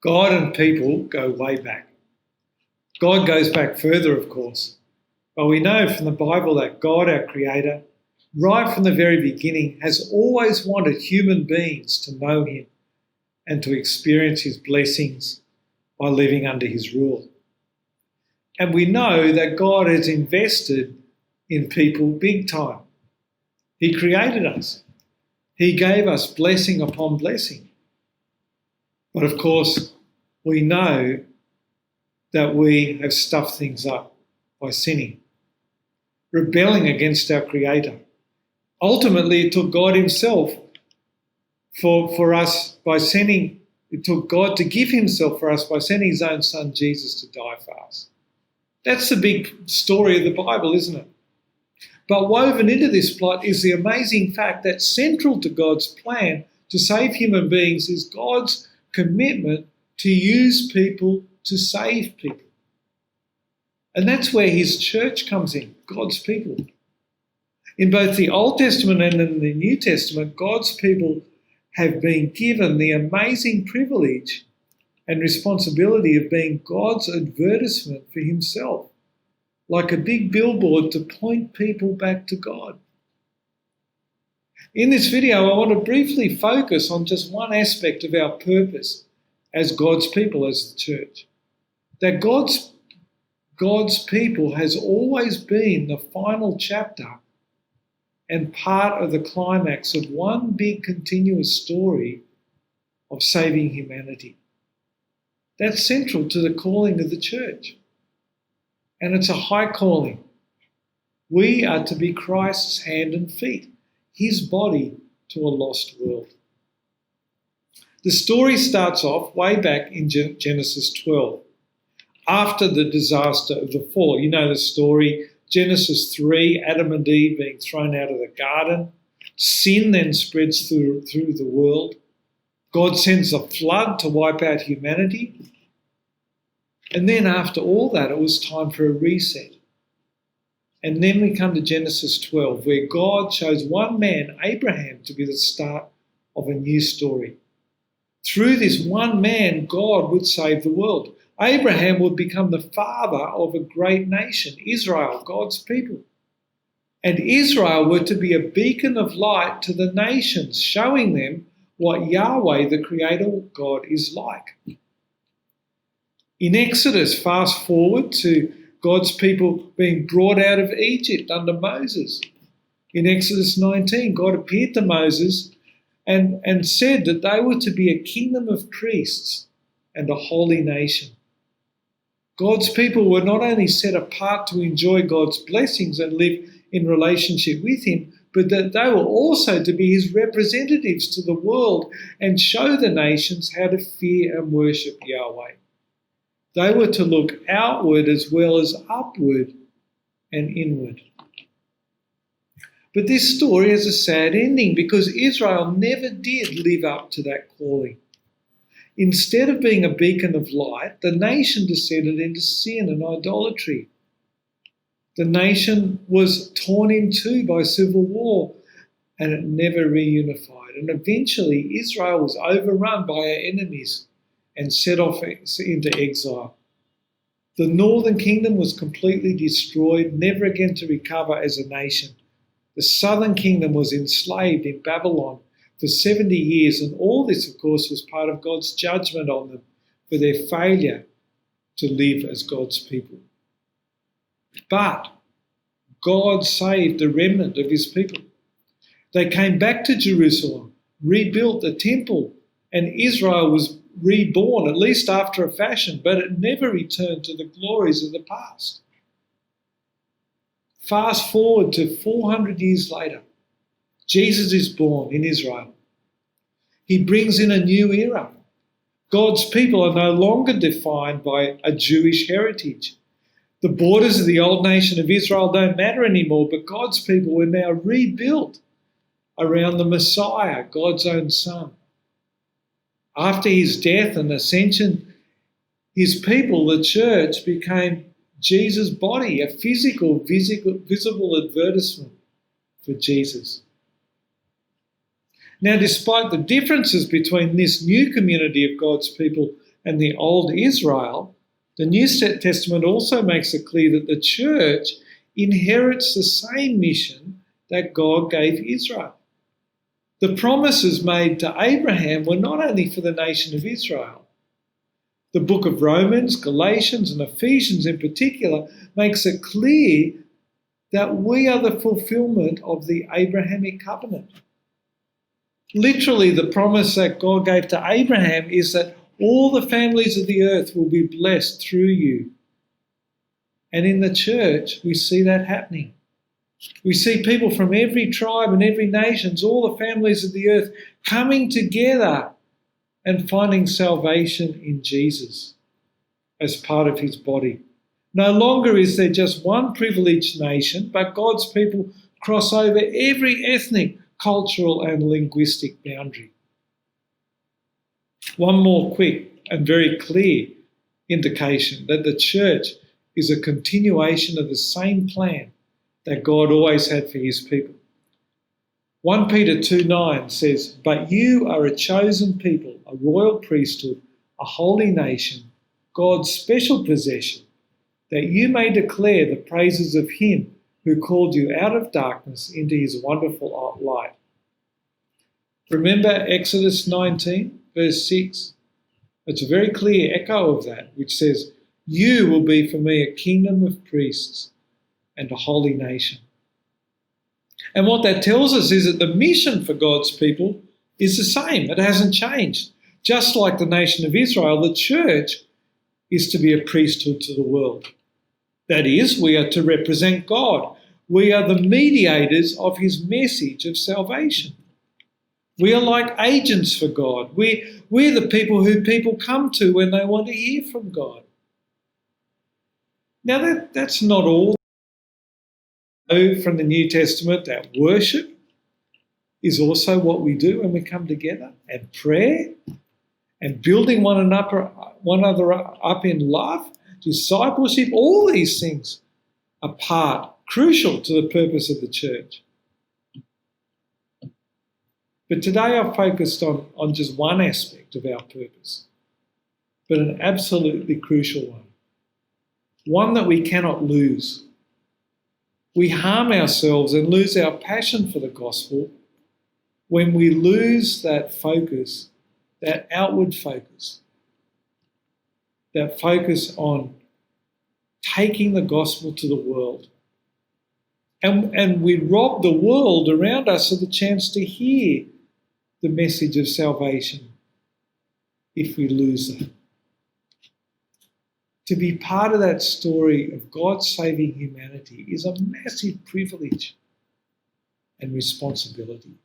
God and people go way back. God goes back further, of course. But we know from the Bible that God, our Creator, right from the very beginning, has always wanted human beings to know Him and to experience His blessings by living under His rule. And we know that God has invested in people big time. He created us. He gave us blessing upon blessing. But of course, we know that we have stuffed things up by sinning, rebelling against our Creator. Ultimately, it took God Himself for us by sending, it took God to give Himself for us by sending His own Son, Jesus, to die for us. That's the big story of the Bible, isn't it? But woven into this plot is the amazing fact that central to God's plan to save human beings is God's commitment to use people to save people. And that's where His church comes in, God's people. In both the Old Testament and in the New Testament, God's people have been given the amazing privilege and responsibility of being God's advertisement for Himself, like a big billboard to point people back to God. In this video, I want to briefly focus on just one aspect of our purpose as God's people, as the church. That God's people has always been the final chapter and part of the climax of one big continuous story of saving humanity. That's central to the calling of the church. And it's a high calling. We are to be Christ's hand and feet, His body to a lost world. The story starts off way back in Genesis 12, after the disaster of the fall. You know the story, Genesis 3, Adam and Eve being thrown out of the garden. Sin then spreads through the world. God sends a flood to wipe out humanity. And then after all that, it was time for a reset. And then we come to Genesis 12, where God chose one man, Abraham, to be the start of a new story. Through this one man, God would save the world. Abraham would become the father of a great nation, Israel, God's people. And Israel were to be a beacon of light to the nations, showing them what Yahweh, the Creator God, is like. In Exodus, fast forward to God's people being brought out of Egypt under Moses. In Exodus 19, God appeared to Moses and said that they were to be a kingdom of priests and a holy nation. God's people were not only set apart to enjoy God's blessings and live in relationship with Him, but that they were also to be His representatives to the world and show the nations how to fear and worship Yahweh. They were to look outward as well as upward and inward. But this story has a sad ending because Israel never did live up to that calling. Instead of being a beacon of light, the nation descended into sin and idolatry. The nation was torn in two by civil war and it never reunified. And eventually Israel was overrun by our enemies and set off into exile. The northern kingdom was completely destroyed, never again to recover as a nation. The southern kingdom was enslaved in Babylon for 70 years, and all this, of course, was part of God's judgment on them for their failure to live as God's people. But God saved the remnant of His people. They came back to Jerusalem, rebuilt the temple, and Israel was reborn, at least after a fashion, but it never returned to the glories of the past. Fast forward to 400 years later, Jesus is born in Israel. He brings in a new era. God's people are no longer defined by a Jewish heritage. The borders of the old nation of Israel don't matter anymore, but God's people were now rebuilt around the Messiah, God's own Son. After His death and ascension, His people, the church, became Jesus' body, a physical, visible advertisement for Jesus. Now, despite the differences between this new community of God's people and the old Israel, the New Testament also makes it clear that the church inherits the same mission that God gave Israel. The promises made to Abraham were not only for the nation of Israel. The book of Romans, Galatians, and Ephesians in particular makes it clear that we are the fulfillment of the Abrahamic covenant. Literally, the promise that God gave to Abraham is that all the families of the earth will be blessed through you. And in the church, we see that happening. We see people from every tribe and every nation, all the families of the earth, coming together and finding salvation in Jesus as part of his body. No longer is there just one privileged nation, but God's people cross over every ethnic, cultural and linguistic boundary. One more quick and very clear indication that the church is a continuation of the same plan that God always had for his people. 1 Peter 2:9 says, "But you are a chosen people, a royal priesthood, a holy nation, God's special possession, that you may declare the praises of him who called you out of darkness into his wonderful light." Remember Exodus 19, verse 6? It's a very clear echo of that, which says, "You will be for me a kingdom of priests and a holy nation." And what that tells us is that the mission for God's people is the same. It hasn't changed. Just like the nation of Israel, the church is to be a priesthood to the world. That is, we are to represent God. We are the mediators of his message of salvation. We are like agents for God. We're the people who people come to when they want to hear from God. Now, that's not all. From the New Testament, that worship is also what we do when we come together, and prayer, and building one another up in love, discipleship, all these things are crucial to the purpose of the church. But today I've focused on just one aspect of our purpose, but an absolutely crucial one that we cannot lose. We harm ourselves and lose our passion for the gospel when we lose that focus, that outward focus, that focus on taking the gospel to the world. And we rob the world around us of the chance to hear the message of salvation if we lose that. To be part of that story of God saving humanity is a massive privilege and responsibility.